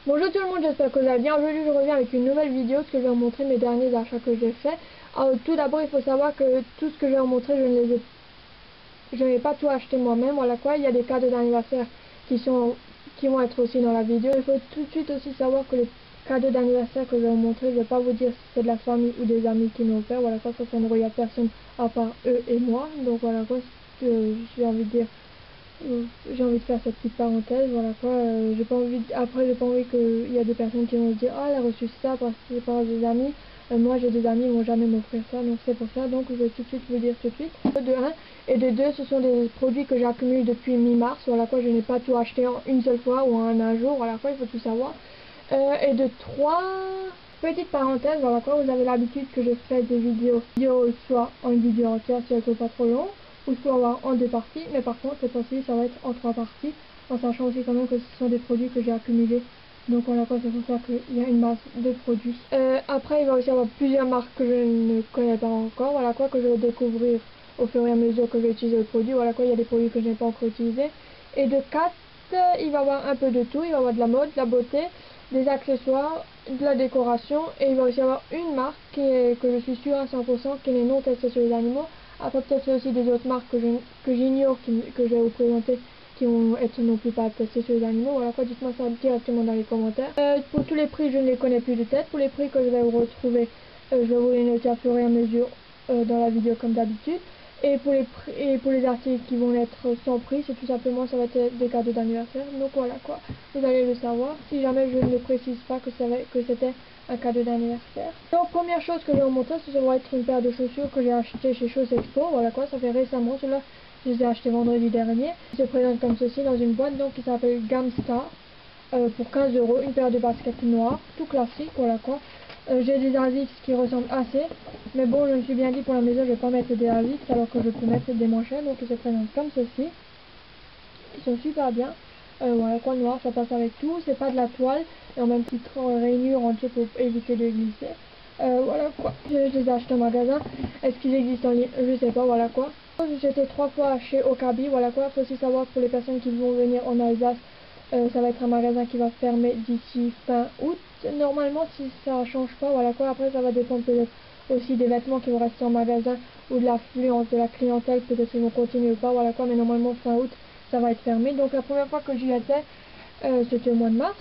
Bonjour tout le monde, j'espère que vous allez bien. Aujourd'hui je reviens avec une nouvelle vidéo que je vais vous montrer mes derniers achats que j'ai fait. Tout d'abord il faut savoir que tout ce que je vais vous montrer, je n'ai pas tout acheté moi-même. Voilà quoi, il y a des cadeaux d'anniversaire qui vont être aussi dans la vidéo. Il faut tout de suite aussi savoir que les cadeaux d'anniversaire que je vais vous montrer, je ne vais pas vous dire si c'est de la famille ou des amis qui m'ont offert. Voilà quoi, ça ne regarde personne à part eux et moi. Donc voilà quoi, j'ai envie de dire. J'ai envie de faire cette petite parenthèse, voilà quoi. J'ai pas envie qu'il y a des personnes qui vont se dire ah elle a reçu ça parce que c'est par des amis. Moi j'ai des amis qui vont jamais m'offrir ça, donc c'est pour ça. Donc je vais tout de suite vous dire tout de suite. De un et de deux, ce sont des produits que j'accumule depuis mi-mars. Voilà quoi, je n'ai pas tout acheté en une seule fois ou en un jour. Voilà quoi, il faut tout savoir. Et de trois, petite parenthèse, voilà quoi, vous avez l'habitude que je fais des vidéos soit en une vidéo entière si elles sont pas trop longues, ou soit en deux parties, mais par contre cette fois-ci ça va être en trois parties, en sachant aussi quand même que ce sont des produits que j'ai accumulés. Donc voilà quoi, c'est pour ça qu'il y a une masse de produits. Après il va aussi y avoir plusieurs marques que je ne connais pas encore, voilà quoi, que je vais découvrir au fur et à mesure que je vais utiliser le produit. Voilà quoi, il y a des produits que je n'ai pas encore utilisés. Et de 4, il va y avoir un peu de tout, il va y avoir de la mode, de la beauté, des accessoires, de la décoration, et il va aussi y avoir une marque que je suis sûre à 100% qui est non testée sur les animaux. Après peut-être aussi des autres marques que j'ignore, que je vais vous présenter, qui vont être non plus pas testées sur les animaux. Voilà quoi, dites-moi ça directement dans les commentaires. Pour tous les prix, je ne les connais plus de tête. Pour les prix que je vais vous retrouver, je vais vous les noter à fur et à mesure dans la vidéo comme d'habitude. Et pour les articles qui vont être sans prix, c'est tout simplement, ça va être des cadeaux d'anniversaire. Donc voilà quoi, vous allez le savoir. Si jamais je ne précise pas que c'était un cadeau d'anniversaire. Donc première chose que je vais vous montrer, ça va être une paire de chaussures que j'ai acheté chez Chose Expo. Voilà quoi, ça fait récemment. Cela, je les ai achetés vendredi dernier. Ils se présentent comme ceci dans une boîte donc qui s'appelle Gamstar. Pour 15 euros, une paire de baskets noires, tout classique, voilà quoi. J'ai des ASICS qui ressemblent assez, mais bon, je me suis bien dit pour la maison, je vais pas mettre des ASICS alors que je peux mettre des moins chers, donc ils se présentent comme ceci. Ils sont super bien. Voilà quoi, noir, ça passe avec tout, c'est pas de la toile, et en même petite rainure entière pour éviter de glisser. Voilà quoi, je les ai achetés au magasin. Est-ce qu'ils existent en ligne? Je sais pas, voilà quoi. J'étais 3 fois chez Okabi, voilà quoi. Faut aussi savoir pour les personnes qui vont venir en Alsace, ça va être un magasin qui va fermer d'ici fin août. Normalement, si ça change pas, voilà quoi. Après, ça va dépendre peut-être aussi des vêtements qui vont rester en magasin ou de l'affluence de la clientèle, peut-être qu'ils vont continuer ou pas, voilà quoi. Mais normalement, fin août, ça va être fermé. Donc la première fois que j'y étais, c'était au mois de mars.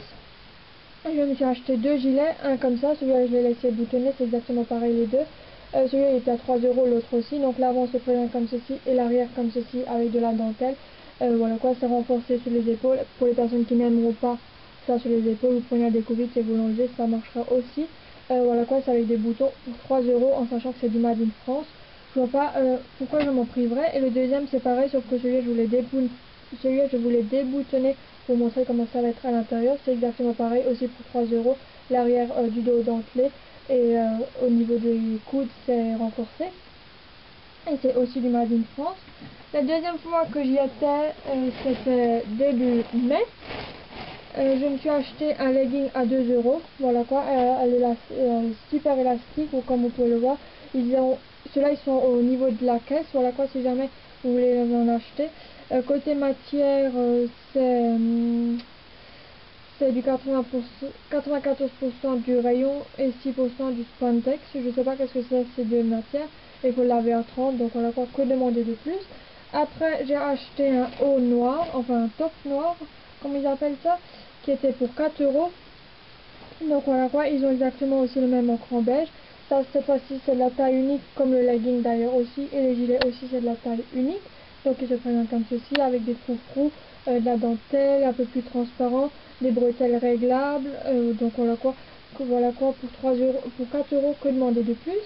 Je me suis acheté 2 gilets, un comme ça, celui-là je l'ai laissé boutonner, c'est exactement pareil les deux. Celui-là il était à 3 euros, l'autre aussi, donc l'avant se présente comme ceci et l'arrière comme ceci avec de la dentelle. Voilà quoi, c'est renforcé sur les épaules. Pour les personnes qui n'aimeront pas ça sur les épaules, vous prenez un découverte et vous l'enlevez, ça marchera aussi. Voilà quoi, c'est avec des boutons pour 3 euros en sachant que c'est du Made in France. Je vois pas pourquoi je m'en priverais. Et le deuxième c'est pareil, sauf que celui-là je voulais déboutonner pour montrer comment ça va être à l'intérieur. C'est exactement pareil, aussi pour 3 euros. L'arrière du dos dentelé et au niveau des coudes c'est renforcé. Et c'est aussi du Made in France. La deuxième fois que j'y étais, c'était début mai. Je me suis acheté un legging à 2 euros. Voilà quoi, super élastique, ou comme vous pouvez le voir. Ceux-là ils sont au niveau de la caisse. Voilà quoi, si jamais vous voulez en acheter. Côté matière, c'est du 94% du rayon et 6% du spandex. Je sais pas qu'est-ce que c'est ces deux matières. Il faut le laver à 30, donc on a quoi que demander de plus. Après, j'ai acheté un haut noir, enfin un top noir, comme ils appellent ça, qui était pour 4 euros. Donc voilà quoi, ils ont exactement aussi le même encre beige. Ça, cette fois-ci, c'est de la taille unique, comme le legging d'ailleurs aussi, et les gilets aussi, c'est de la taille unique. Donc ils se présentent comme ceci, avec des froufrous, de la dentelle, un peu plus transparent, des bretelles réglables. Donc voilà quoi, pour 3 euros, pour 4 euros, que demander de plus.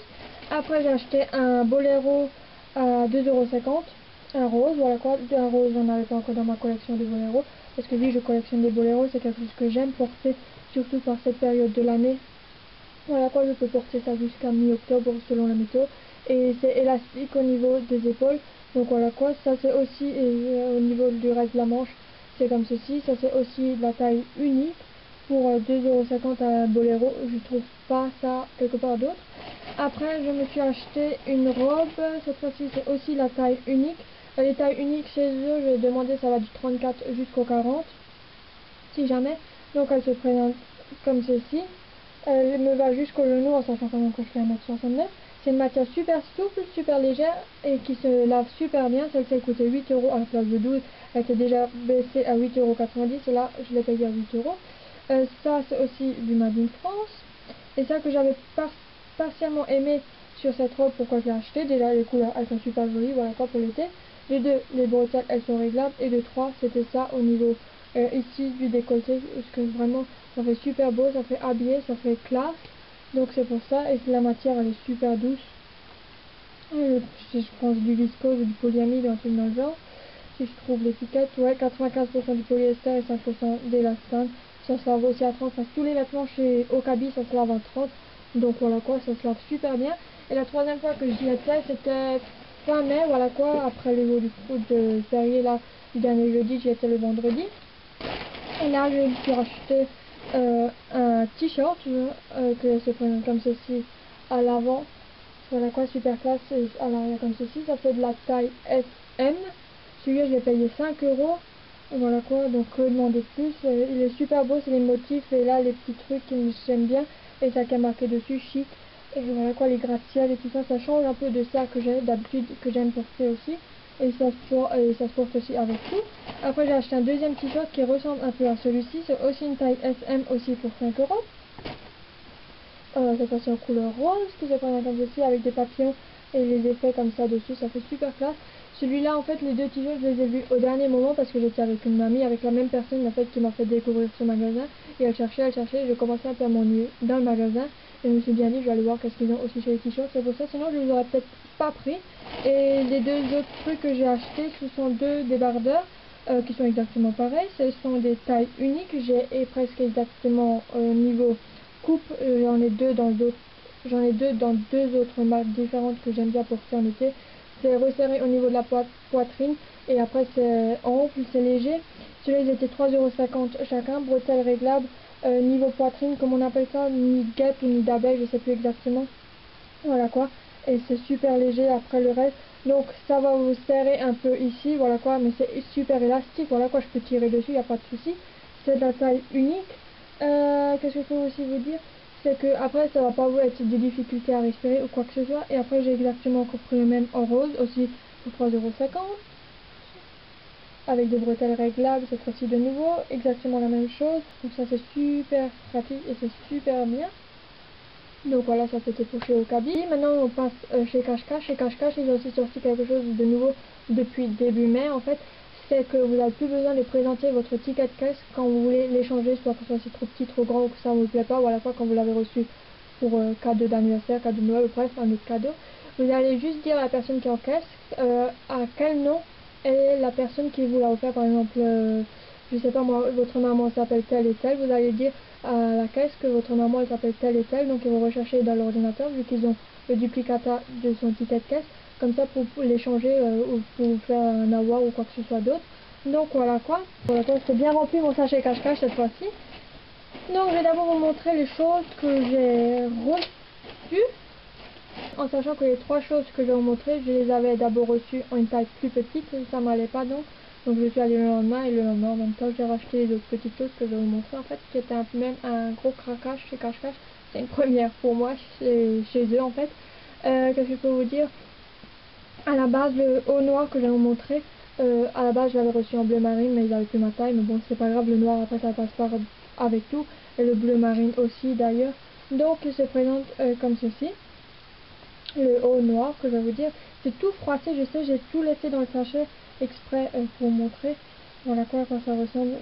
Après, j'ai acheté un boléro à 2,50 €, un rose. Voilà quoi, un rose, j'en avais pas encore dans ma collection de boléros, parce que oui, je collectionne des boléros, c'est quelque chose que j'aime porter, surtout par cette période de l'année. Voilà quoi, je peux porter ça jusqu'à mi-octobre selon la météo, et c'est élastique au niveau des épaules. Donc voilà quoi, ça c'est aussi au niveau du reste de la manche, c'est comme ceci. Ça c'est aussi de la taille unique pour 2,50 € à boléro. Je trouve pas ça quelque part d'autre. Après, je me suis acheté une robe. Cette fois-ci, c'est aussi la taille unique. Les tailles uniques chez eux, je vais demander, ça va du 34 jusqu'au 40. Si jamais. Donc elle se présente comme ceci. Elle me va jusqu'au genou en sachant quand même que je fais 1m69. C'est une matière super souple, super légère et qui se lave super bien. Celle-ci elle coûtait 8 € à la place de 12. Elle était déjà baissée à 8,90 € et là je l'ai payée à 8 €. Ça c'est aussi du Made in France. Et ça que j'avais partiellement aimé sur cette robe, pourquoi je l'ai acheté. Déjà les couleurs elles sont super jolies, voilà quoi pour l'été. De 2, les bretelles elles sont réglables. Et de 3, c'était ça au niveau ici du décolleté. Parce que vraiment ça fait super beau, ça fait habillé, ça fait classe. Donc c'est pour ça. Et la matière elle est super douce. Je pense du viscose ou du polyamide, un truc dans le genre. Si je trouve l'étiquette, ouais, 95% du polyester et 5% d'élastane. Ça se lave aussi à 30, parce que tous les vêtements chez Okabi ça se lave à 30. Donc voilà quoi, ça se lave super bien. Et la troisième fois que j'y étais, c'était fin mai, voilà quoi, après le jour du foot de férié là, du dernier jeudi, j'y étais le vendredi. Et là, je me suis racheté un t-shirt que se présente comme ceci à l'avant. Voilà quoi, super classe, et à l'arrière comme ceci. Ça fait de la taille SM. Celui-là, je l'ai payé 5 €. Voilà quoi, donc demander plus. Il est super beau, c'est les motifs et là, les petits trucs que j'aime bien. Et ça qui est marqué dessus, chic. Et voilà quoi, les gratte-ciel et tout ça, ça change un peu de ça que j'ai d'habitude, que j'aime porter aussi. Et ça se porte aussi avec tout. Après, j'ai acheté un deuxième t-shirt qui ressemble un peu à celui-ci. C'est aussi une taille SM, aussi pour 5 €. Cette fois-ci en couleur rose, qui se présente comme ceci avec des papillons et les effets comme ça dessus, ça fait super classe. Celui-là, en fait, les deux t-shirts, je les ai vus au dernier moment parce que j'étais avec une mamie, avec la même personne en fait qui m'a fait découvrir ce magasin. Et elle cherchait, je commençais un peu à m'ennuyer dans le magasin. Et je me suis bien dit, je vais aller voir qu'est-ce qu'ils ont aussi chez les t-shirts. C'est pour ça, sinon je les aurais peut-être pas pris. Et les deux autres trucs que j'ai achetés, ce sont deux débardeurs. Qui sont exactement pareils, ce sont des tailles uniques, j'ai presque exactement niveau coupe, j'en ai deux dans deux autres marques différentes que j'aime bien porter en été. C'est resserré au niveau de la poitrine et après c'est ample, c'est léger. Celui-là ils étaient 3,50 € chacun, bretelles réglables, niveau poitrine comme on appelle ça, ni guêpe ou ni d'abeille, je sais plus exactement. Voilà quoi, et c'est super léger après le reste, donc ça va vous serrer un peu ici, voilà quoi, mais c'est super élastique, voilà quoi, je peux tirer dessus, il n'y a pas de souci. C'est de la taille unique. Qu'est-ce que je peux aussi vous dire, c'est que après ça va pas vous être des difficultés à respirer ou quoi que ce soit. Et après j'ai exactement encore pris le même en rose aussi pour 3,50 € avec des bretelles réglables cette fois-ci de nouveau, exactement la même chose. Donc ça c'est super pratique et c'est super bien. Donc voilà, ça c'était pour chez Okabi. Maintenant on passe chez Cache-Cache. Chez Cache-Cache ils ont aussi sorti quelque chose de nouveau depuis début mai en fait. C'est que vous n'avez plus besoin de présenter votre ticket de caisse quand vous voulez l'échanger, soit que ce soit trop petit, trop grand ou que ça ne vous plaît pas. Voilà quoi, quand vous l'avez reçu pour cadeau d'anniversaire, cadeau de Noël ou bref un autre cadeau. Vous allez juste dire à la personne qui est en caisse à quel nom est la personne qui vous l'a offert. Par exemple, je sais pas moi, votre maman s'appelle telle et telle. Vous allez dire à la caisse que votre maman elle s'appelle telle et telle, donc ils vont rechercher dans l'ordinateur vu qu'ils ont le duplicata de son ticket de caisse, comme ça pour l'échanger ou pour faire un avoir ou quoi que ce soit d'autre. Donc voilà quoi, c'est bien rempli mon sachet cache-cache cette fois-ci. Donc je vais d'abord vous montrer les choses que j'ai reçues, en sachant que les trois choses que je vais vous montrer, je les avais d'abord reçues en une taille plus petite, ça m'allait pas donc je suis allée le lendemain et le lendemain en même temps j'ai racheté les autres petites choses que je vais vous montrer en fait, qui était même un gros craquage chez Cache-Cache. C'est une première pour moi chez eux en fait. Qu'est-ce que je peux vous dire? À la base le haut noir que je vais vous montrer, à la base je l'avais reçu en bleu marine mais ils avaient plus ma taille, mais bon c'est pas grave, le noir après ça passe par avec tout, et le bleu marine aussi d'ailleurs. Donc il se présente comme ceci. Le haut noir que je vais vous dire, c'est tout froissé, je sais, j'ai tout laissé dans le sachet exprès pour vous montrer. Voilà quoi, quand ça ressemble,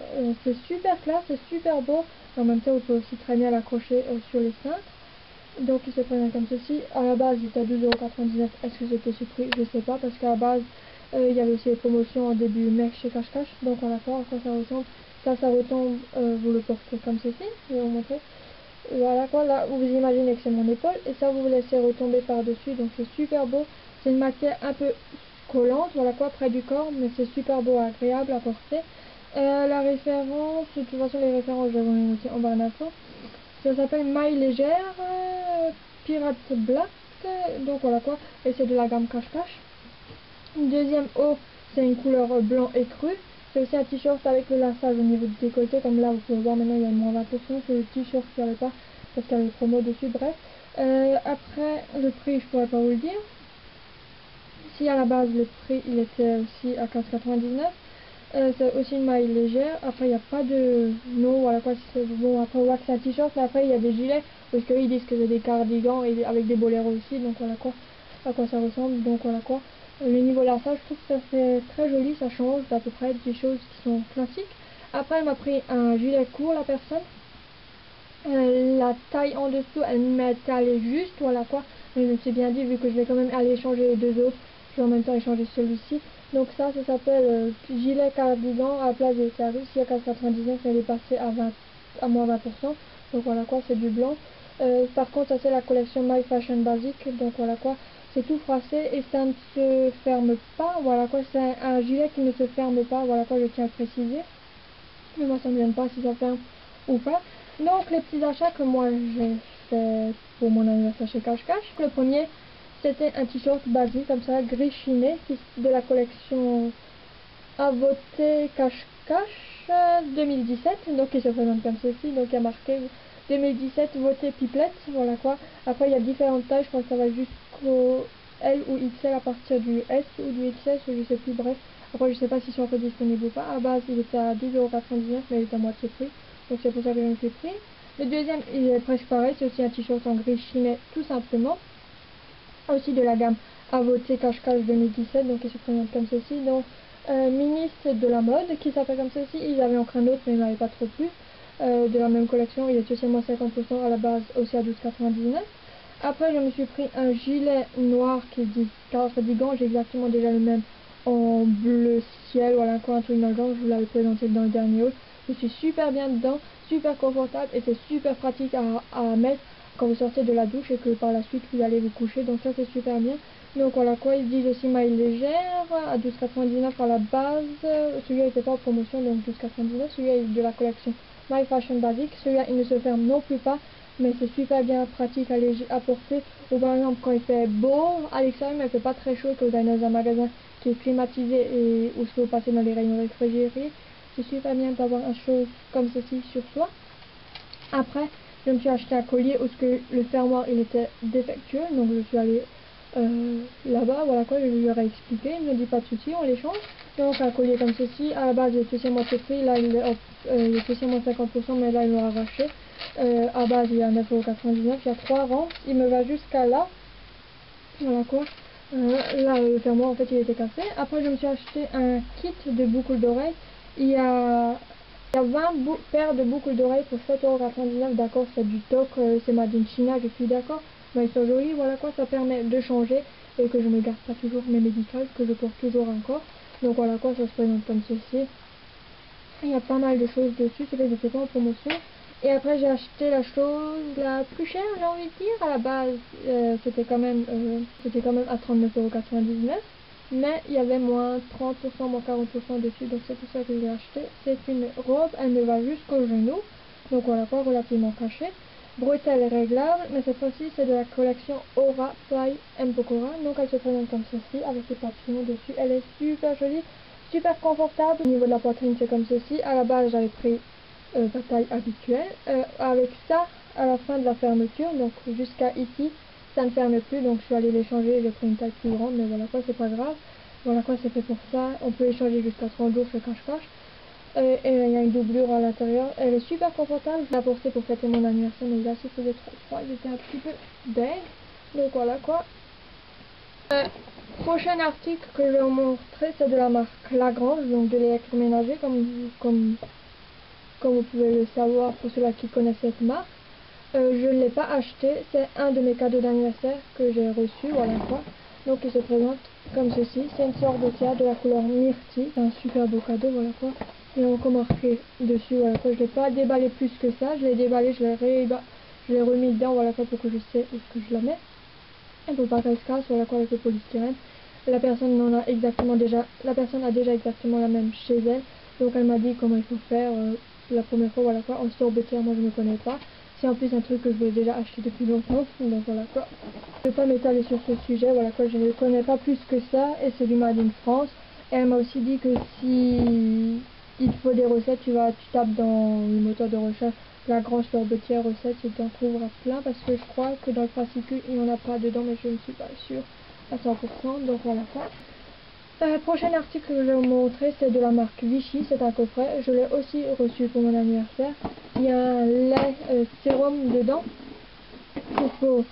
c'est super classe, c'est super beau. En même temps, vous pouvez aussi très bien l'accrocher sur les cintres. Donc il se présente comme ceci. À la base il était à 12,99 €. Est-ce que c'était surpris? Je sais pas, parce qu'à la base il y avait aussi les promotions en début mai chez Cache-Cache. Donc on va voir à quoi ça ressemble. Ça retombe, vous le portez comme ceci, je vais vous montrer. Voilà quoi, là vous imaginez que c'est mon épaule et ça vous laissez retomber par dessus, donc c'est super beau. C'est une matière un peu collante, voilà quoi, près du corps, mais c'est super beau, agréable à porter. La référence, de toute façon les références je vais vous les noter en barre d'infos. Ça s'appelle Maille légère, Pirate Black, donc voilà quoi, et c'est de la gamme Cache-Cache. Deuxième eau, c'est une couleur blanc écru. C'est aussi un t-shirt avec le laçage au niveau du décolleté, comme là vous pouvez voir maintenant il y a moins 20%, c'est le t-shirt qu'il n'y avait pas parce qu'il y avait le promo dessus, bref. Après le prix je pourrais pas vous le dire. Si à la base le prix il était aussi à 15,99. C'est aussi une maille légère. Après il n'y a pas de nom, voilà quoi, bon après on voit que c'est un t-shirt, mais après il y a des gilets parce qu'ils disent que c'est des cardigans et avec des boléros aussi, donc voilà quoi à quoi ça ressemble, donc voilà quoi. Le niveau lassage, je trouve que ça fait très joli, ça change d'à peu près des choses qui sont classiques. Après elle m'a pris un gilet court la personne. La taille en dessous elle m'étalait juste, voilà quoi, mais je me suis bien dit vu que je vais quand même aller échanger les deux autres, je vais en même temps échanger celui-ci. Donc ça s'appelle gilet cardigan à la place des services, il y a 4,99 mais elle est passée à moins 20%, donc voilà quoi, c'est du blanc. Par contre ça c'est la collection My Fashion Basic, donc voilà quoi, c'est tout froissé et ça ne se ferme pas, voilà quoi, c'est un gilet qui ne se ferme pas, voilà quoi, je tiens à le préciser. Mais moi ça ne me gêne pas si ça ferme ou pas. Donc les petits achats que moi j'ai fait pour mon anniversaire chez Cache Cache. Le premier c'était un t-shirt basique comme ça, gris chiné, de la collection à voter Cache Cache 2017, donc il se présente comme ceci, donc il y a marqué 2017 voté pipelette, voilà quoi. Après il y a différentes tailles, je crois que ça va jusqu'au L ou XL à partir du S ou du XS, je sais plus, bref. Après je sais pas s'ils sont encore disponibles ou pas, à base il était à 12,99 € mais il est à moitié prix, donc c'est pour ça que je me suis pris. Le deuxième il est presque pareil, c'est aussi un t-shirt en gris chiné tout simplement, aussi de la gamme à voter Cache Cache 2017, donc il se présente comme ceci, donc ministre de la mode qui s'appelle comme ceci, ils avaient encore un autre mais il m'avait pas trop plu, de la même collection, il est aussi à moins 50% à la base, aussi à 12,99 €. Après je me suis pris un gilet noir qui dit cardigan, j'ai exactement déjà le même en bleu ciel, voilà quoi, un truc dans le genre, je vous l'avais présenté dans le dernier haul. Je suis super bien dedans, super confortable et c'est super pratique à mettre quand vous sortez de la douche et que par la suite vous allez vous coucher, donc ça c'est super bien. Donc voilà quoi, ils disent aussi maille légère à 12,99 € à la base, celui-là n'était pas en promotion donc 12,99 €, celui-là est de la collection My Fashion Basic, celui-là il ne se ferme non plus pas, mais c'est super bien pratique à porter, ou par exemple quand il fait beau à l'extérieur mais il fait pas très chaud, que vous allez dans un magasin qui est climatisé et où je peux passer dans les rayons réfrigérés, c'est super bien d'avoir une chose comme ceci sur soi. Après je me suis acheté un collier où que le fermoir il était défectueux, donc je suis allée là-bas, voilà quoi, je lui aurais expliqué, il me dit pas de souci, on les change. Donc un collier comme ceci, à la base il est aussi à moitié prix, là il est aussi à moins 50%, mais là ils l'ont arraché. À base il est à 9,99 €, il y a 3 rangs, il me va jusqu'à là, voilà quoi. Là le fermoir en fait il était cassé. Après je me suis acheté un kit de boucles d'oreilles, il y a 20 paires de boucles d'oreilles pour 7,99 €, d'accord, c'est du toc, c'est made in China, je suis d'accord, mais ils sont jolis, voilà quoi, ça permet de changer et que je ne garde pas toujours mes médicales, que je porte toujours encore, donc voilà quoi, ça se présente comme ceci. Il y a pas mal de choses dessus, c'est que j'étais pas en promotion. Et après j'ai acheté la chose la plus chère, j'ai envie de dire, à la base c'était quand même à 39,99 €, mais il y avait moins 30%, moins 40% dessus, donc c'est pour ça que j'ai acheté. C'est une robe, elle me va jusqu'au genou, donc voilà quoi, relativement cachée, bretelle et réglable, mais cette fois-ci c'est de la collection Aura Fly Mpokora, donc elle se présente comme ceci, avec les papillons dessus, elle est super jolie, super confortable. Au niveau de la poitrine c'est comme ceci, à la base j'avais pris ma taille habituelle, avec ça à la fin de la fermeture, donc jusqu'à ici ça ne ferme plus, donc je suis allée l'échanger, j'ai pris une taille plus grande, mais voilà quoi, c'est pas grave, voilà quoi, c'est fait pour ça, on peut échanger jusqu'à 30 jours chez Cache Cache. Et il y a une doublure à l'intérieur, elle est super confortable, je l'ai apportée pour fêter mon anniversaire, mais là si faisait trop froid, j'étais un petit peu deg, donc voilà quoi. Prochain article que je vais vous montrer, c'est de la marque Lagrange, donc de l'électroménager, comme vous pouvez le savoir pour ceux qui connaissent cette marque. Je ne l'ai pas acheté, c'est un de mes cadeaux d'anniversaire que j'ai reçu, voilà quoi. Donc il se présente comme ceci, c'est une sorte de tiare de la couleur myrtille, un super beau cadeau, voilà quoi. Il y a encore marqué dessus, voilà quoi, je l'ai pas déballé plus que ça, je l'ai déballé, je l'ai remis dedans, voilà quoi, pour que je sais où est-ce que je la mets. Et pour pas qu'elle se casse, voilà quoi, avec le polystyrène. La personne a déjà exactement la même chez elle, donc elle m'a dit comment il faut faire. La première fois, voilà quoi, en sorbetière, moi je ne connais pas. C'est en plus un truc que je voulais déjà acheter depuis longtemps, donc voilà quoi. Je ne vais pas m'étaler sur ce sujet, voilà quoi, je ne connais pas plus que ça, et c'est du Made in France. Et elle m'a aussi dit que si il te faut des recettes, tu tapes dans le moteur de recherche la Grange Sorbetière recettes et tu en trouveras plein, parce que je crois que dans le fascicule il n'y en a pas dedans, mais je ne suis pas sûre à 100%. Donc voilà quoi. Prochain article que je vais vous montrer, c'est de la marque Vichy, c'est un coffret, je l'ai aussi reçu pour mon anniversaire. Il y a un lait sérum dedans pour peau,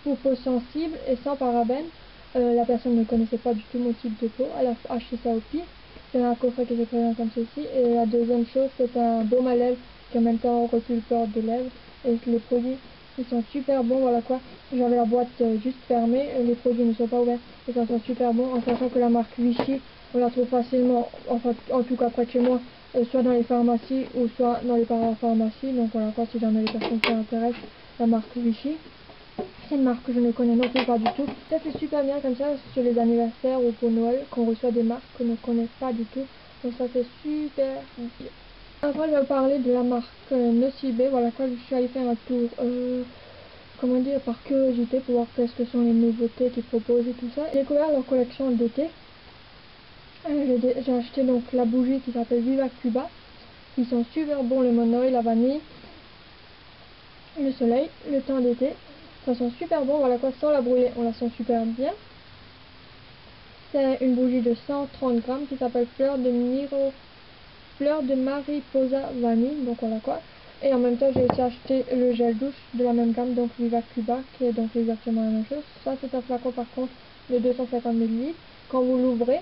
pour peau sensible et sans parabènes. La personne ne connaissait pas du tout mon type de peau, elle a acheté ça au pire. C'est un coffret qui se présente comme ceci. Et la deuxième chose, c'est un baume à lèvres qui en même temps repulpeur de lèvres. Et les produits, ils sont super bons, voilà quoi. J'avais la boîte juste fermée, les produits ne sont pas ouverts et ça sent super bon, en sachant que la marque Vichy, on la trouve facilement, enfin en tout cas près de chez moi, soit dans les pharmacies ou soit dans les parapharmacies. Donc voilà quoi, si jamais les personnes s'intéressent, la marque Vichy. C'est une marque que je ne connais non plus pas du tout. Ça c'est super bien comme ça sur les anniversaires ou pour Noël qu'on reçoit des marques qu'on ne connaît pas du tout. Donc ça c'est super bien. Après je vais parler de la marque Nocibé. Voilà quoi, je suis allée faire un tour comment dire, par curiosité pour voir qu'est-ce que sont les nouveautés qu'ils proposent et tout ça. J'ai découvert leur collection d'été. J'ai acheté donc la bougie qui s'appelle Viva Cuba. Ils sont super bons, le monoï, la vanille, le soleil, le temps d'été. Ça sent super bon, voilà quoi, sans la brûler, on la sent super bien. C'est une bougie de 130 grammes qui s'appelle Fleur de Mariposa Vanille, donc voilà quoi. Et en même temps, j'ai aussi acheté le gel douche de la même gamme, donc Viva Cuba, qui est donc exactement la même chose. Ça, c'est un flacon par contre de 250 ml. Quand vous l'ouvrez,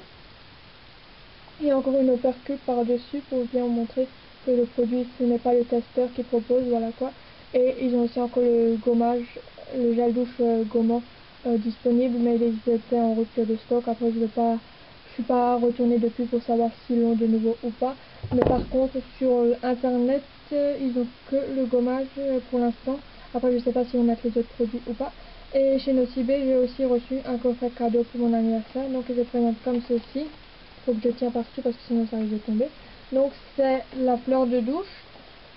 il y a encore une uppercut par-dessus pour bien vous montrer que le produit, ce n'est pas le testeur qui propose, voilà quoi. Et ils ont aussi encore le gommage, le gel douche gommant disponible, mais il était en rupture de stock. Après, je suis pas retournée depuis pour savoir s'ils l'ont de nouveau ou pas. Mais par contre, sur internet, ils ont que le gommage pour l'instant. Après, je sais pas s'ils vont mettre les autres produits ou pas. Et chez Nocibé, j'ai aussi reçu un coffret cadeau pour mon anniversaire. Donc, je présente comme ceci. Faut que je tiens partout parce que sinon ça risque de tomber. Donc, c'est la fleur de douche,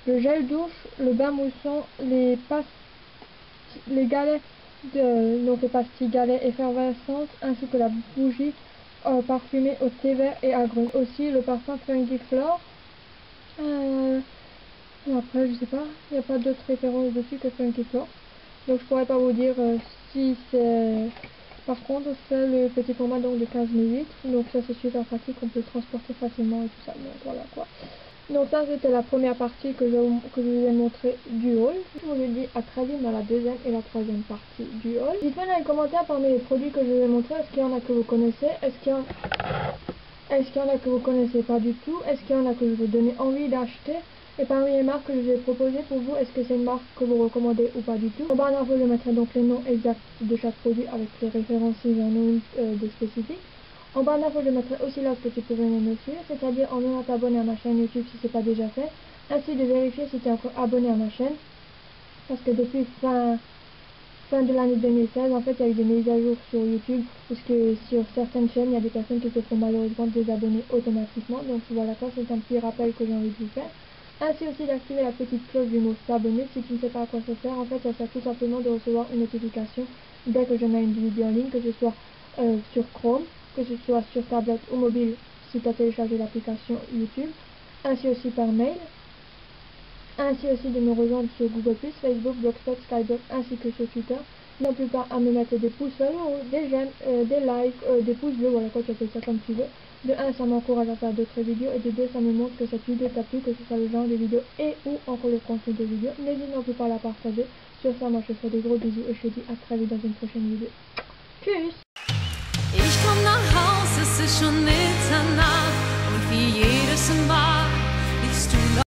le gel douche, le bain moussant, les galets donc les pastilles galets effervescentes, ainsi que la bougie parfumée au thé vert et agrumes. Aussi le parfum Funky Flore. Après, je sais pas, il n'y a pas d'autres références dessus que Funky Flore. Donc je pourrais pas vous dire si c'est... Par contre, c'est le petit format donc de 15 ml. Donc ça c'est super pratique, on peut le transporter facilement et tout ça. Donc voilà quoi. Donc ça c'était la première partie que je vous ai montré du haul. Je vous dis à très vite dans la deuxième et la troisième partie du haul. Dites-moi dans les commentaires parmi les produits que je vous ai montrés, est-ce qu'il y en a que vous connaissez, est-ce qu'il y en a que vous connaissez pas du tout, est-ce qu'il y en a que je vous donner envie d'acheter. Et parmi les marques que je vous ai proposées pour vous, est-ce que c'est une marque que vous recommandez ou pas du tout? En barre d'infos, je mettrai donc les noms exacts de chaque produit avec les références s'il y en a une de spécifiques. En barre d'infos, je mettrai aussi là ce que tu peux venir me suivre, c'est-à-dire en venant t'abonner à ma chaîne YouTube si ce n'est pas déjà fait, ainsi de vérifier si tu es encore abonné à ma chaîne, parce que depuis fin de l'année 2016, en fait, il y a eu des mises à jour sur YouTube, puisque sur certaines chaînes, il y a des personnes qui se font malheureusement désabonner automatiquement. Donc voilà quoi, c'est un petit rappel que j'ai envie de vous faire. Ainsi aussi d'activer la petite cloche du mot s'abonner si tu ne sais pas à quoi ça sert. En fait, ça sert tout simplement de recevoir une notification dès que je mets une vidéo en ligne, que ce soit sur Chrome, que ce soit sur tablette ou mobile si tu as téléchargé l'application YouTube, ainsi aussi par mail. Ainsi aussi de me rejoindre sur Google+, Facebook, Blogspot, Skyblog, ainsi que sur Twitter. N'oublie pas à me mettre des pouces bleus, des j'aime, des likes, des pouces bleus, voilà quoi, tu appelles ça comme tu veux. De 1, ça m'encourage à faire d'autres vidéos, et de 2, ça me montre que cette vidéo t'a plu, que ce soit le genre de vidéo et ou encore le contenu de vidéo. N'hésite non plus pas à la partager. Sur ça, moi je te fais des gros bisous et je te dis à très vite dans une prochaine vidéo. Tschüss! Ich komm nach Haus, es ist schon Mitternacht und wie jedes Mal